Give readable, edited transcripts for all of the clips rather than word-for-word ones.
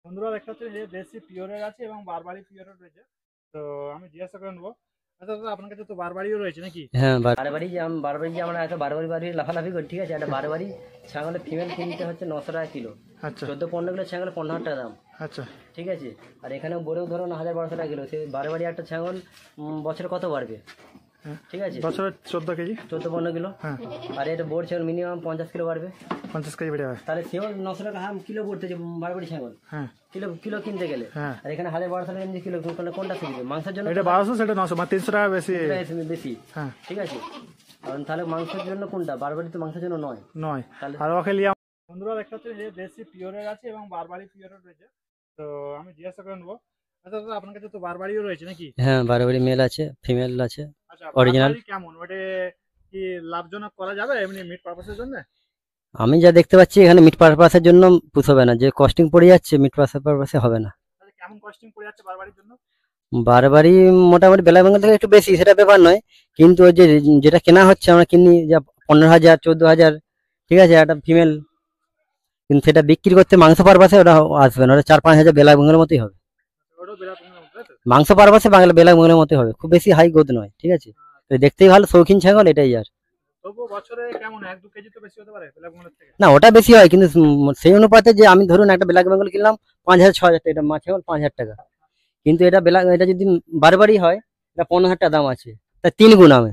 বন্ধুরা দেখতে পাচ্ছেন যে দেশি পিওরের আছে এবং বারবারি পিওরের রয়েছে। তো আমি জিজ্ঞাসা করে নেবো, আচ্ছা দাদা আপনার কাছে তো বারবারিও রয়েছে নাকি? হ্যাঁ, বারবারি যে আমরা এত বারবারি লাফালাফি করি, ঠিক আছে? একটা বারবারি ছাগলের ফিমেল কিনতে হচ্ছে 900 টাকা কিলো। আচ্ছা 14-15 কিলো ছাগল 15,000 টাকা দাম, আচ্ছা। ঠিক আছে? আর এখানেও বড়েও ধরুন 1000-1200 টাকা কিলো। সেই বারবারি একটা ছাগল বছরে কত বাড়বে, হ্যাঁ, ঠিক আছে? বছরে 14 কেজি। 14-15 কিলো। হ্যাঁ, আর এটা বোর্ড ছাগল মিনিমাম 50 কিলো বাড়বে। 50 কেজি বেড়ে যাবে। তাহলে সেও 900 টাকা কিলো পড়তেছে বারবারি ছাগল, হ্যাঁ কিলো কিলো কিনতে গেলে। হ্যাঁ, আর এখানে 1000-1200 টাকা কিলো, কোনটা সুবিধা মাংসের জন্য? এটা 1200, সেটা 900, মানে 300 টাকা বেশি। বেশি, হ্যাঁ, ঠিক আছে? কারণ তাহলে মাংসের জন্য কোনটা? বারবারি তো মাংসের জন্য নয়। নয়। তাহলে আর ওকে লিয়া বন্ধুরা দেখতে পাচ্ছেন যে দেশি পিওরের আছে এবং বারবারি পিওরের রয়েছে। তো আমি জিজ্ঞাসা করে নেবো, আচ্ছা দাদা আপনার কাছে তো বারবারিও রয়েছে নাকি? হ্যাঁ, বারবারি মেল আছে, ফিমেল আছে, আচ্ছা, অরিজিনাল। বারবারি কেমন ওটা, কি লাভজনক করা যাবে এমনি মিট পারপাসের জন্য? আমি যা দেখতে পাচ্ছি এখানে মিট পারপাসের জন্য পুষবে না, যে কস্টিং পড়ে যাচ্ছে মিট পারপাসে হবে না। তাহলে কেমন কস্টিং পড়ে যাচ্ছে বারবারির জন্য? বারবারই মোটামুটি বেলা বেঙ্গল থেকে একটু বেশি, সেটা ব্যাপার নয়। কিন্তু ওই যে যেটা কেনা হচ্ছে আমরা কিনি যা 15,000 14,000, ঠিক আছে, একটা ফিমেল। কিন্তু সেটা বিক্রি করতে মাংস পারপাসে ওটা আসবে না, ওটা 4-5 হাজার বেলা বেঙ্গলের মতোই হবে। ওটাও বিরাট মনে হতো, তাই তো? মাংস পারপাসে বাংলা বেলা বেঙ্গলের মতোই হবে, খুব বেশি হাই গ্রোথ নয়, ঠিক আছে? তো দেখতেই ভালো, শৌখিন ছাগল এটাই। আর তবুও বছরে কেমন 1-2 কেজি তো বেশি হতে পারে বেলাগুলোর থেকে? না, ওটা বেশি হয় কিন্তু সেই অনুপাতে যে আমি ধরুন একটা ব্ল্যাক বেঙ্গল কিনলাম 5,000-6,000 টাকা, এটা মা ছাগল 5,000 টাকা। কিন্তু এটা যদি বারবারই হয়, এটা 15,000 টাকা দাম আছে, তা 3 গুণ আমি,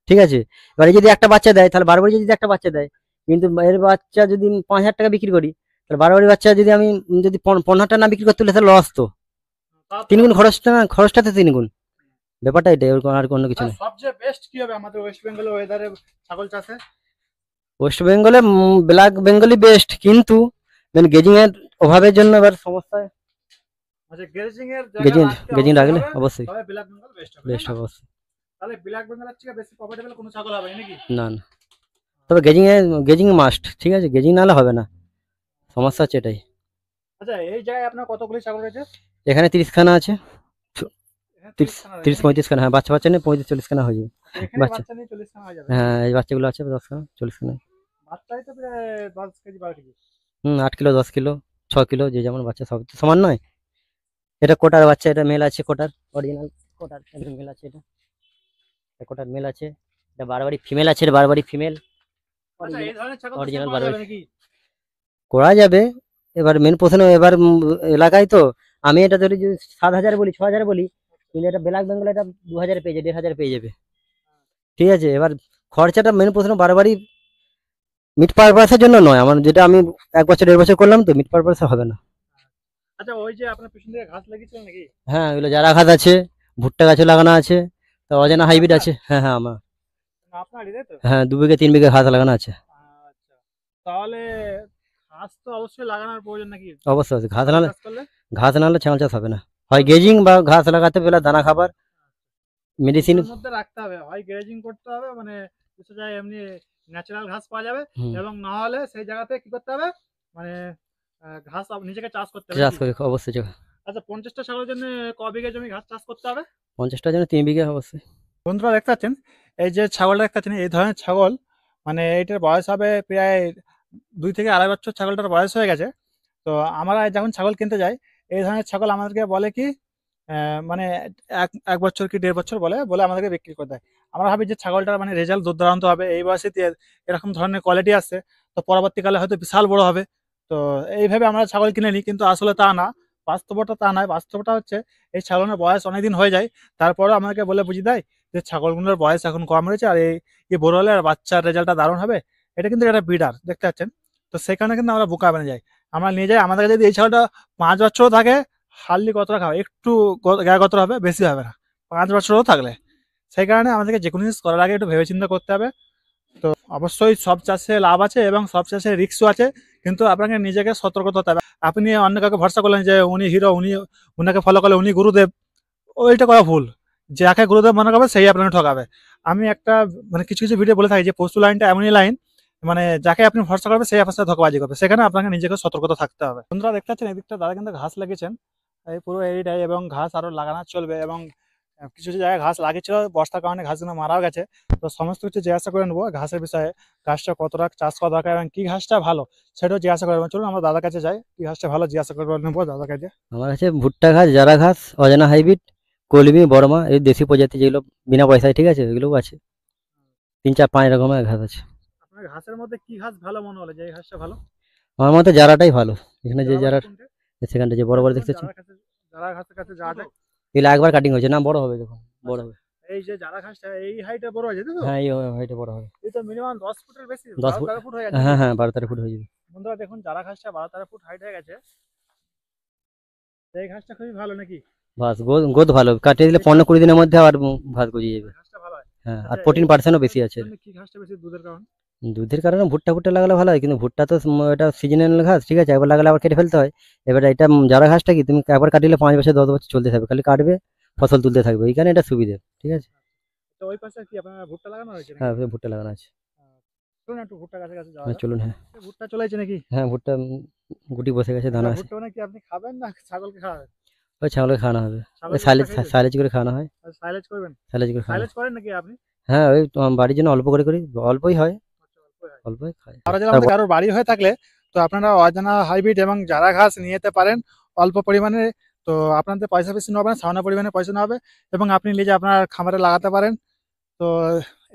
ঠিক আছে? এবারে যদি একটা বাচ্চা দেয়, তাহলে বারবারই যদি একটা বাচ্চা দেয়, কিন্তু এর বাচ্চা যদি 5,000 টাকা বিক্রি করি, তাহলে বারবারই বাচ্চা যদি আমি যদি 15,000 টাকা না বিক্রি করতে হলে তাহলে লস তো। তা তো 3 গুণ খরচটাতে 3 গুণ, ব্যাপারটা এটাই, ওর আর কোনো কিছু নেই। সবচেয়ে বেস্ট কি হবে আমাদের ওয়েস্ট বেঙ্গলের ওয়েদারে ছাগল চাষে? ওয়েস্ট বেঙ্গলে ব্ল্যাক বেঙ্গলই বেস্ট, কিন্তু গেজিং এর অভাবের জন্য এবার সমস্যা। আচ্ছা, গ্রেজিং এর জায়গা গেজিং রাখতে গেজিং অবশ্যই রাখলে হবে, অবশ্যই তবে ব্ল্যাক বেঙ্গল বেস্ট হবে, তাই বেস্ট না? হবে অবশ্যই। তাহলে ব্ল্যাক বেঙ্গলের থেকে বেশি প্রফিটেবল কোনো ছাগল হবে নাকি? না না, তবে গেজিং মাস্ট, ঠিক আছে? গেজিং নাহলে হবে না, সমস্যা হচ্ছে এটাই। আচ্ছা, এই জায়গায় আপনার কতগুলি ছাগল রয়েছে? এখানে 30খানা আছে, এখানে 30 30 খানা রয়েছে নাকি? 30-35খানা। হ্যাঁ, বাচ্চা বাচ্চা নিয়ে 35-40খানা হয়ে যাবে। এখানে বাচ্চা, বাচ্চা নিয়ে 40 খানা হয়ে যাবে, নাকি? হ্যাঁ, এই বাচ্চাগুলো আছে 10খানা 40খানা। বাচ্চাই তো প্রায় 10 KG 12 KG. 8 kilo 10 kilo 6 kilo, যে যেমন বাচ্চা সব তো সমান নয়। এটা কোটার বাচ্চা, এটা মেল আছে, কোটার অরিজিনাল কোটার মেল আছে, এটা কোটার মেল আছে। এটা বারবারি ফিমেল আছে, এটা বারবারি ফিমেল আচ্ছা, এই ধরনের ছাগল দেশে অরিজিনাল পাওয়া যাবে বারবারি নাকি? করা যাবে। এবার মেন প্রশ্ন, এবার এলাকায় তো আমি এটা ধরি যদি 7,000 বলি 6,000 বলি, কিন্তু এটা ব্ল্যাক বেঙ্গল এটা 2,000 পেয়ে যাবে, 1,500 পেয়ে যাবে, ঠিক আছে? এবার খরচাটা মেন প্রশ্ন, বারবারই মিট পারপাসের জন্য নয় আমার, যেটা আমি 1 বছর 1.5 বছর করলাম, তো মিট পারপাসে হবে না। আচ্ছা, ওই যে আপনার পিছন দিকে ঘাস লাগিয়েছিলেন নাকি? হ্যাঁ, এগুলো যারা ঘাস আছে, ভুট্টা গাছও লাগানো আছে, তো অজানা হাইব্রিড আপনার আছে। হ্যাঁ হ্যাঁ, আমার। না, আপনারই, তাই তো? হ্যাঁ, 2 বিঘা 3 বিঘা ঘাস লাগানো আছে। আচ্ছা, তাহলে ঘাস তো অবশ্যই লাগানোর প্রয়োজন নাকি অবশ্যই অবশ্যই, ঘাস ছাগল নাহলে, চাষ করলে? ছাগল চাষ হবে না। হয় গেজিং বা ঘাস লাগাতে পেলে দানা খাবার মেডিসিন। দুটোর মধ্যে রাখতে হবে, হয় গ্রেজিং করতে হবে, মানে কিছু জায়গায় এমনি ন্যাচারাল ঘাস পাওয়া যাবে, এবং না হলে সেই জায়গাতে কি করতে হবে, মানে ঘাস নিজেকে চাষ করতে হবে চাষ নাকি? করে অবশ্যই আচ্ছা, 50টা ছাগলের জন্য ক বিঘা জমি ঘাস চাষ করতে হবে? 50টার জন্য 3 বিঘা অবশ্যই। বন্ধুরা দেখতে পাচ্ছেন, এই যে ছাগলটা দেখতে পাচ্ছেন, এই ধরনের ছাগল, মানে এটার বয়স হবে প্রায় 2 থেকে আড়াই বছর, ছাগলটার বয়স হয়ে গেছে। তো আমরা যখন ছাগল কিনতে যাই, এই ধরনের ছাগল আমাদেরকে বলে কি, মানে এক এক বছর কি 1.5 বছর বলে বলে আমাদেরকে বিক্রি করে দেয়। আমরা ভাবি যে ছাগলটার মানে রেজাল্ট দুর্দান্ত হবে, এই বয়সে এরকম ধরনের কোয়ালিটি আসছে, তো পরবর্তীকালে হয়তো বিশাল বড় হবে। তো এইভাবে আমরা ছাগল কিনে নিই, কিন্তু আসলে তা না, বাস্তবতা তা নয়। বাস্তবতা হচ্ছে এই ছাগলের বয়স অনেকদিন হয়ে যায়, তারপরেও আমাদেরকে বলে বুঝিয়ে দেয় যে ছাগলগুলোর বয়স এখন কম রয়েছে, আর এই বড় হলে আর বাচ্চার রেজাল্টটা দারুণ হবে। এটা কিন্তু একটা ব্রিডার, দেখতে পাচ্ছেন। তো সেখানে কিন্তু আমরা বোকা বেনে যাই, আমরা নিয়ে যাই। আমাদের কাছে যদি এই ছাগলটা 5 বছরও থাকে, হার্ডলি কতটা খাবে, একটু গায়ে হবে, বেশি হবে না 5 বছরও থাকলে। সেই কারণে আমাদেরকে যে কোনো জিনিস করার আগে একটু ভেবেচিন্তে করতে হবে। তো অবশ্যই সব চাষে লাভ আছে এবং সব চাষে রিস্কও আছে, কিন্তু আপনাকে নিজেকে সতর্ক হতে হবে। আপনি অন্য কাউকে ভরসা করলেন যে উনি হিরো, উনাকে ফলো করলে উনি গুরুদেব, ওইটা করা ভুল। যাকে গুরুদেব মনে করবে সেই আপনাকে ঠকাবে। আমি একটা, মানে কিছু কিছু ভিডিও বলে থাকি যে পশু লাইনটা এমনই লাইন, মানে যাকে আপনি ভরসা করবে সেই আপনার সাথে ধোঁকাবাজি করবে, সেখানে আপনাকে নিজেকে সতর্কতা থাকতে হবে। বন্ধুরা দেখতে পাচ্ছেন, এদিকটা দাদা কিন্তু ঘাস লাগিয়েছেন এই পুরো এরিয়াটায়, এবং ঘাস আরো লাগানো চলবে, এবং কিছু কিছু জায়গায় ঘাস লাগিয়েছিল, বর্ষার কারণে ঘাসগুলো মারাও গেছে। তো সমস্ত কিছু জিজ্ঞাসা করে নেবো ঘাসের বিষয়ে, ঘাসটা কতটা চাষ করা দরকার এবং কি ঘাসটা ভালো সেটাও জিজ্ঞাসা করবো। চলুন আমরা দাদার কাছে যাই, কি ঘাসটা ভালো জিজ্ঞাসা করে নেবো দাদার কাছে। আমার কাছে ভুট্টা ঘাস, জারা ঘাস, অজানা হাইব্রিড, কলমি, বর্মা, এই দেশি প্রজাতি যেগুলো বিনা পয়সায়, ঠিক আছে, এগুলোও আছে। 3 4 5 রকমের ঘাস আছে। আপনার ঘাসের মধ্যে কি ঘাস ভালো মনে হলো, যে এই ঘাসটা ভালো? আমার মতে জারাটাই ভালো। এখানে যে জারা বলতে জারা, কোনটা? সেখানটা যে বড় বড় যেমন দেখতেছেন, জারা ঘাসের কাছে যাওয়া যায়। এগুলো একবার কাটিং হয়েছে, না বড় হবে যখন বড় আচ্ছা, হবে। এই যে জারা ঘাসটা এই হাইটে বড় হয়েছে তাই তো? হ্যাঁ, এই হাইটে বড় হবে। এই তো মিনিমাম 10 ফুটের বেশি, 10 12 ফুট। 13 ফুট হয়ে গেছে হ্যাঁ নাকি? হ্যাঁ, 12 13 ফুট হয়ে যাবে। বন্ধুরা দেখুন জারা ঘাসটা 12 13 ফুট হাইট হয়ে গেছে। এই ঘাসটা খুবই ভালো নাকি? বাস গোদ ভালো, কাটিয়ে দিলে এই 15 20 দিনের মধ্যে আবার ঘাস গজিয়ে যাবে। ঘাসটা ভালো হয়। হ্যাঁ, আর আচ্ছা, প্রোটিন এই পার্সেন্টও বেশি ঘাসের আছে। জন্য কি ঘাসটা বেশি দুধের কারণ? দুধের কারণে ভুট্টা ভুট্টা লাগালে ভালো হয়, কিন্তু ভুট্টা তো এটা সিজনাল ঘাস, ঠিক আছে, একবার লাগালে আবার কেটে ফেলতে হয়। এবার এটা যারা ঘাসটা কি তুমি একবার কাটিলে 5 বছর 10 বছর চলতে থাকবে, খালি কাটবে ফসল তুলতে থাকবে, এই কারণে এটা সুবিধা, ঠিক আছে। তো ওই পাশে কি আপনার ভুট্টা লাগানো হয়েছে নাকি? হ্যাঁ, ভুট্টা লাগানো আছে। চলুন একটু ভুট্টা গাছের কাছে যাওয়া হ্যাঁ যাক। চলুন। হ্যাঁ ভুট্টা চলে এসেছে নাকি? হ্যাঁ, ভুট্টা গুটি বসে গেছে, দানা আচ্ছা, আছে। ভুট্টা মানে কি আপনি খাবেন না ছাগলকে খাওয়াবেন? ওই ছাগলকে খাওয়ানো হবে, ছাগল ভুট্টা সাইলেজ খাইবে? সাইলেজ করে খাওয়ানো হয়। সাইলেজ করবেন? সাইলেজ করে খাওয়ানো সাইলেজ করেন নাকি আপনি? হ্যাঁ, ওই তোমার বাড়ির জন্য অল্প করে করি, অল্পই হয়, আচ্ছা, অল্পই হয়। অল্পই খায়। আপনারা যদি আমাদের কারোর বাড়ি হয়ে থাকলে তো আপনারা অজানা হাইব্রিড এবং জারা ঘাস নিয়ে যেতে পারেন অল্প পরিমাণে। তো আপনাদের পয়সা বেশি নেবে না, সামান্য পরিমাণে পয়সা নেওয়া হবে এবং আপনি নিজে আপনার খামারে লাগাতে পারেন। তো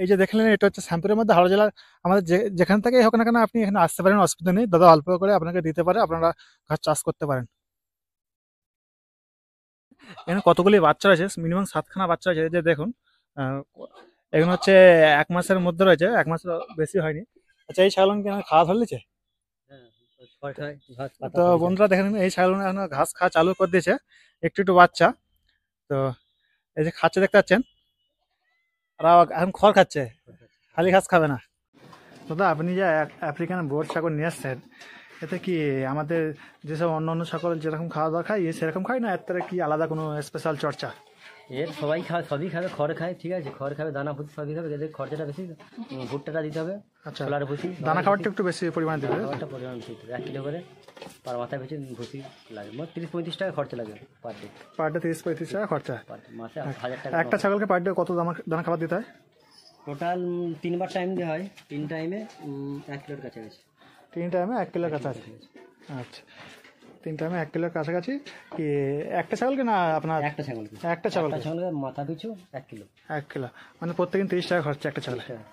এই যে দেখলেন এটা হচ্ছে শ্যামপুরের মধ্যে, হাওড়া জেলার। আমাদের যেখান থেকেই হোক না কেন আপনি এখানে আসতে পারেন, অসুবিধা নেই। দাদা অল্প করে আপনাকে দিতে পারে, আপনারা ঘাস চাষ করতে পারেন। এখানে কতগুলি বাচ্চা রয়েছে, মিনিমাম 7খানা বাচ্চা রয়েছে, এই যে দেখুন। আহ, এখানে হচ্ছে 1 মাসের মধ্যে রয়েছে, 1 মাসের বেশি হয়নি। আচ্ছা, এই ছাগল কি খাওয়া ধরলেছে? হ্যাঁ, খড় খায়, ঘাস পাতা তো সবই খায়। বন্ধুরা দেখেন এই ছাগল এখন ঘাস খাওয়া চালু করে দিয়েছে, একটু একটু বাচ্চা। তো এই যে খাচ্ছে দেখতে পাচ্ছেন, আর এখন খড় খাচ্ছে, খালি ঘাস খাবে না। দাদা আপনি যে আফ্রিকান বোর ছাগল নিয়ে আসছেন, এতে কি আমাদের যেসব অন্য অন্য ছাগল যেরকম খাওয়া দাওয়া খায় সেরকম খায় না, এর থেকে কি আলাদা কোনো স্পেশাল চর্চা? এর সবাই খায়, সবই খাবে, খড় খায়, ঠিক আছে, খড় খাবে, দানা ভুসি সবই খাবে, এদের খরচাটা বেশি। ভুট্টাটা দিতে হবে, আচ্ছা, ছোলার ভুসি, দানা খাবারটা একটু বেশি পরিমাণে দেবে। খাবারটা পরিমাণ বেশি দিতে হবে, 1 কিলো করে পার মাথায় পিছু ভুসি লাগে, মোট 30 35 টাকা খরচা লাগে পার ডে। পার ডে 30 35 টাকা খরচা। মাসে 1000 টাকা। একটা ছাগলকে পার ডে কত দানা খাবার দিতে হয়? টোটাল 3বার টাইম দেওয়া হয়, 3 টাইমে 1 কিলোর কাছাকাছি। 3 টাইমে 1 কিলোর কাছাকাছি। আচ্ছা, 3 টাইমে 1 কিলোর কাছাকাছি। কি একটা ছাগলকে না আপনার? একটা ছাগলকে, একটা ছাগলকে মাথা পিছু 1 কিলো। 1 কিলো, মানে প্রত্যেকদিন 30 টাকা খরচা একটা ছাগল 30 টাকা।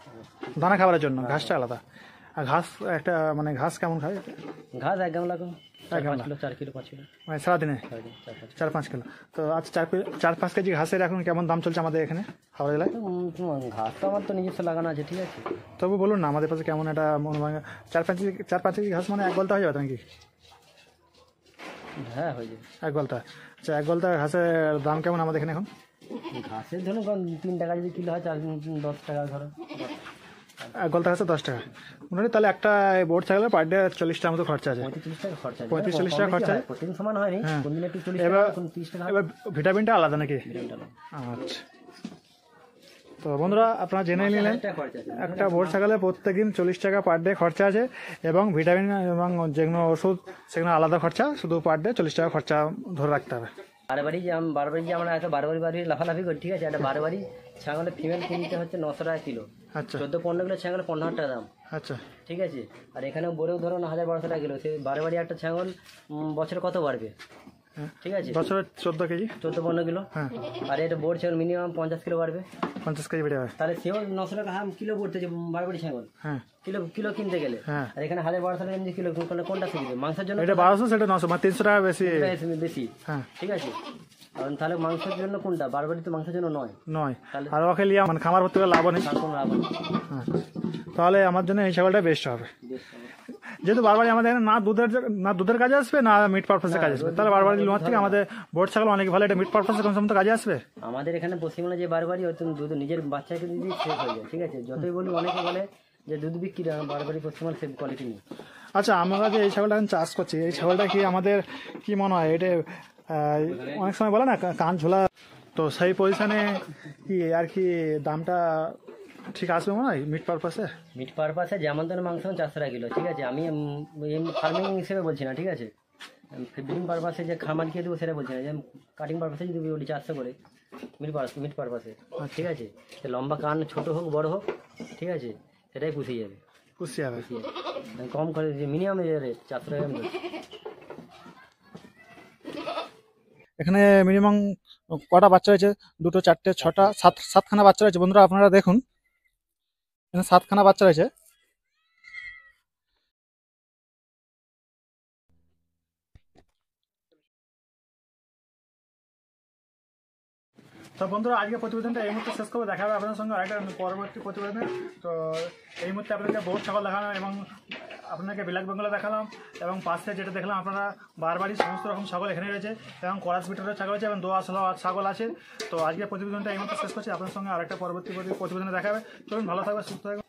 দানা খাবারের জন্য, ঘাসটা আলাদা। আর ঘাস একটা মানে ঘাস কেমন খায়? ঘাস 1 গামলা করে, 4 গামলা? 5 কিলো, 4 কিলো 5 কিলো, মানে সারাদিনে 4 5 4 5 কিলো। তো আচ্ছা, 4 5 কেজি ঘাসের এখন কেমন দাম চলছে আমাদের এখানে হাওড়া জেলায়? ঘাস তো আমার তো নিজস্ব লাগানো আছে, ঠিক আছে। তবু বলুন না আমাদের পাশে কেমন একটা মনে হয় 4 5 কেজি ঘাস মানে 1 গলতা হয়ে যাবে নাকি? হ্যাঁ, হয়ে যাবে। 1 গলতা। আচ্ছা, 1 গলতা ঘাসের দাম কেমন আমাদের এখানে এখন? ঘাসের ধরুন 3 টাকা যদি কিলো হয়, 10 টাকা ধরো। 1 গলতা ঘাসে 10 টাকা। মোটামুটি তাহলে একটা বোর্ড ছাগলের পার ডে 40 টাকার মতো খরচা আছে। 35 টাকা খরচা, 35-40 টাকা খরচা। প্রতিদিন সমান হয়নি, হ্যাঁ। কোন দিন একটু 40 এবার টাকা, কোন 30 টাকা। এবার ভিটামিনটা আলাদা নাকি? আচ্ছা, তো বন্ধুরা আপনারা জেনে নিলেন একটা বোর ছাগলে প্রত্যেকদিন 40 টাকা পার ডে খরচা আছে এবং ভিটামিন এবং যেগুলো ওষুধ সেগুলো আলাদা খরচা, শুধু পার ডে 40 টাকা খরচা ধরে রাখতে হবে। বারবারই যে আমরা এত বারবারি লাফালাফি করি, ঠিক আছে, একটা বারবারি ছাগলের ফিমেল কিনতে হচ্ছে 900 টাকা কিলো। আচ্ছা 14-15 কিলো ছাগলের 15,000 টাকা দাম, আচ্ছা ঠিক আছে। আর এখানে বড়েও ধরো 1000-1200 টাকা কিলো, সেই বারবারি একটা ছাগল বছরে কত বাড়বে, হ্যাঁ, ঠিক আছে, বছরে 14 কেজি। 14-15 কিলো। হ্যাঁ, আর এটা বোর ছাগল মিনিমাম 50 কিলো বাড়বে, 50 কেজি বেড়ে যাবে। তাহলে সেও 900 টাকা কিলো পড়তেছে বারবারি ছাগল, হ্যাঁ কিলো কিলো কিনতে গেলে। হ্যাঁ, আর এখানে 1000-1200 টাকা কিলো, কোনটা সুবিধা মাংসের জন্য? এটা 1200, সেটা 900, মানে 300 টাকা বেশি। বেশি, হ্যাঁ, ঠিক আছে। কারণ তাহলে মাংসের জন্য কোনটা, বারবারি তো মাংসের জন্য নয়, নয়। তাহলে আর ওকে লিয়া মানে খামার ভর্তি করে লাভ নেই। তার কোনো লাভ নেই। হ্যাঁ, তাহলে আমার জন্য এই ছাগলটা বেস্ট হবে। বেশ, যেহেতু বারবারই আমাদের এখানে না দুধের কাজে আসবে না মিট পারপাসে কাজে আসবে, তাহলে বারবারই লোয়ার থেকে আমাদের বোর্ড ছাগল অনেক ভালো, এটা মিট পারপাসে কোন সময় কাজে আসবে। আমাদের এখানে পশ্চিমবঙ্গে যে বারবারই হয়তো দুধ নিজের বাচ্চাকে দিদি শেষ হয়ে যায়, ঠিক আছে। যতই বলি, অনেকে বলে যে দুধ বিক্রি, বারবারই পশ্চিমবঙ্গ সেম কোয়ালিটি নেই। আচ্ছা, আমরা যে এই ছাগলটা এখন চাষ করছি, এই ছাগলটা কি আমাদের কি মনে হয় এটা অনেক সময় বলে না কান ঝোলা, তো সেই পজিশনে কি আর কি দামটা ঠিক আসবে মনে হয় মিট পারপাসে? মিট পারপাসে যেমন ধরনের মাংস 400 টাকা কিলো, ঠিক আছে। আমি ফার্মিং হিসেবে বলছি না, ঠিক আছে। ব্রিডিং পারপাসে যে খামার খেয়ে দেবো সেটা বলছি না, যে কাটিং পারপাসে যদি বলি 400 করে মিট পারপাসে, ঠিক আছে, তো লম্বা কান ছোট হোক বড় হোক, ঠিক আছে, সেটাই পুষে যাবে। খুশি হবে। কম করে যে মিনিমাম রেট 400 টাকা আমি ধরছি। এখানে মিনিমাম কটা বাচ্চা রয়েছে? 2, 4, 6, 7খানা বাচ্চা রয়েছে বন্ধুরা, আপনারা দেখুন এখানে 7খানা বাচ্চা রয়েছে। তো বন্ধুরা আজকে প্রতিবেদনটা এই মুহূর্তে শেষ করবো, দেখা হবে আপনাদের সঙ্গে আরেকটা পরবর্তী প্রতিবেদনে। তো এই মুহূর্তে আপনাদেরকে বহুত ছাগল দেখালাম এবং আপনাকে ব্ল্যাক বেঙ্গলে দেখালাম, এবং পাশে যেটা দেখলাম আপনারা বারবারই সমস্ত রকম ছাগল এখানে রয়েছে, এবং করাস বিটের ছাগল আছে এবং দোয়া ছাগল আছে। তো আজকে প্রতিবেদনটা এই মুহূর্তে শেষ করছি, আপনাদের সঙ্গে আরেকটা পরবর্তী প্রতিবেদনে দেখা হবে। চলুন, ভালো থাকবে, সুস্থ থাকবে।